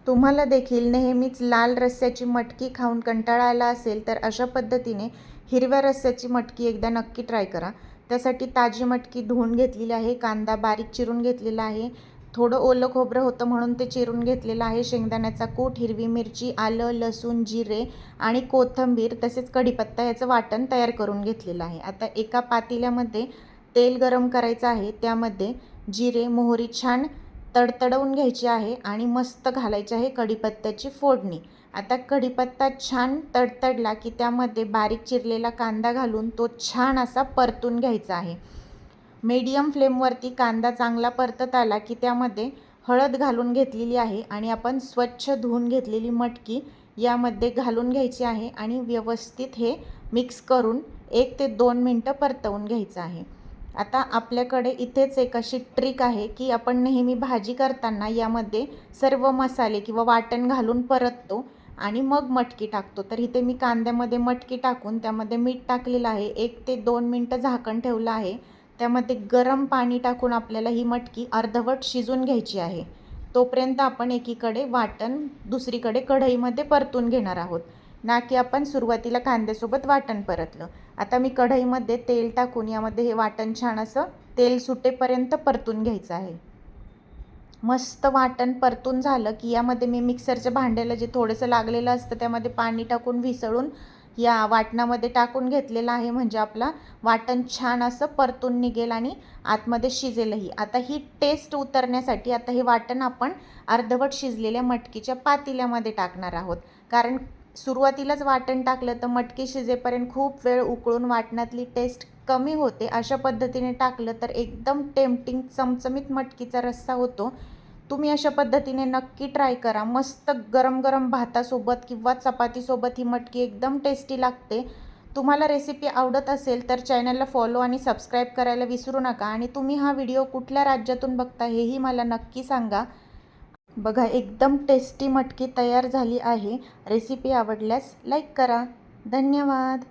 तुम्हाला देखील नेहमीच लाल रस्स्याची मटकी खाऊन कंटाळा आला असेल तर अशा पद्धतीने हिरव्या रस्स्याची मटकी एकदा नक्की ट्राय करा। त्यासाठी ताजी मटकी धुवून घेतलेली आहे, कांदा बारीक चिरून घेतलेला आहे, थोडं ओलं खोबरं होतं म्हणून ते चिरून घेतलेलं आहे, शेंगदाण्याचा कूट, हिरवी मिरची, आलं, लसूण, जिरे आणि कोथिंबीर तसेच कढीपत्ता याचं वाटण तयार करून घेतलेलं आहे। आता एका पातेल्यामध्ये तेल गरम करायचं आहे, त्यामध्ये जिरे मोहरी छान तडतडवून घ्यायची आहे आणि मस्त घालायची आहे कढीपत्त्याची फोडणी। आता कढीपत्ता छान तडतडला की त्यामध्ये बारीक चिरलेला कांदा घालून तो छान असा परतून घ्यायचा आहे। मीडियम फ्लेमवरती कांदा चांगला परतत आला की त्यामध्ये हळद घालून घेतलेली आहे आणि आपण स्वच्छ धुवून घेतलेली मटकी यामध्ये घालून घ्यायची आहे आणि व्यवस्थित हे मिक्स करून 1 ते 2 मिनटं परतवून घ्यायचं आहे। आता आपल्याकडे इथेच एक अशी ट्रिक आहे की आपण नेहमी भाजी करताना यामध्ये सर्व मसाले किंवा वाटण घालून परततो आणि मग मटकी टाकतो। तर इथे मी कांद्यामध्ये मटकी टाकून त्यामध्ये मीठ टाकलेलं आहे, 1 ते 2 मिनटं झाकण ठेवलं आहे। त्यामध्ये गरम पाणी टाकून आपल्याला ही मटकी अर्धवट शिजून घ्यायची आहे। तोपर्यंत आपण एकीकडे वाटण दुसरीकडे कढईमध्ये परतून घेणार आहोत, ना की आपण सुरुवातीला कांद्यासोबत वाटण परतलं। आता मी कढईमध्ये तेल टाकून यामध्ये हे वाटण छान असं तेल सुटेपर्यंत परतून घ्यायचं आहे। मस्त वाटण परतून झालं की यामध्ये मी मिक्सरच्या भांड्याला जे थोडंसं लागलेलं असतं त्यामध्ये पाणी टाकून विसळून या वाटणामध्ये टाकून घेतलेलं आहे, म्हणजे आपला वाटण छान असं परतून निघेल आणि आतमध्ये शिजेलही। आता ही टेस्ट उतरण्यासाठी आता हे वाटण आपण अर्धवट शिजलेल्या मटकीच्या पातेल्यामध्ये टाकणार आहोत, कारण सुरुवातीलाच वाटण टाकलं तर मटकी शिजेपर्यंत खूप वेळ उकळून वाटणातली टेस्ट कमी होते। अशा पद्धतीने टाकलं तर एकदम टेम्पटिंग चमचमीत मटकीचा रस्सा होतो। तुम्ही अशा पद्धतीने नक्की ट्राय करा। मस्त गरम गरम भातासोबत किंवा चपातीसोबत ही मटकी एकदम टेस्टी लागते। तुम्हाला रेसिपी आवडत असेल तर चॅनलला फॉलो आणि सबस्क्राईब करायला विसरू नका आणि तुम्ही हा व्हिडिओ कुठल्या राज्यातून बघता हेही मला नक्की सांगा। बघा, एकदम टेस्टी मटकी तयार झाली आहे। रेसिपी आवडल्यास लाईक करा। धन्यवाद।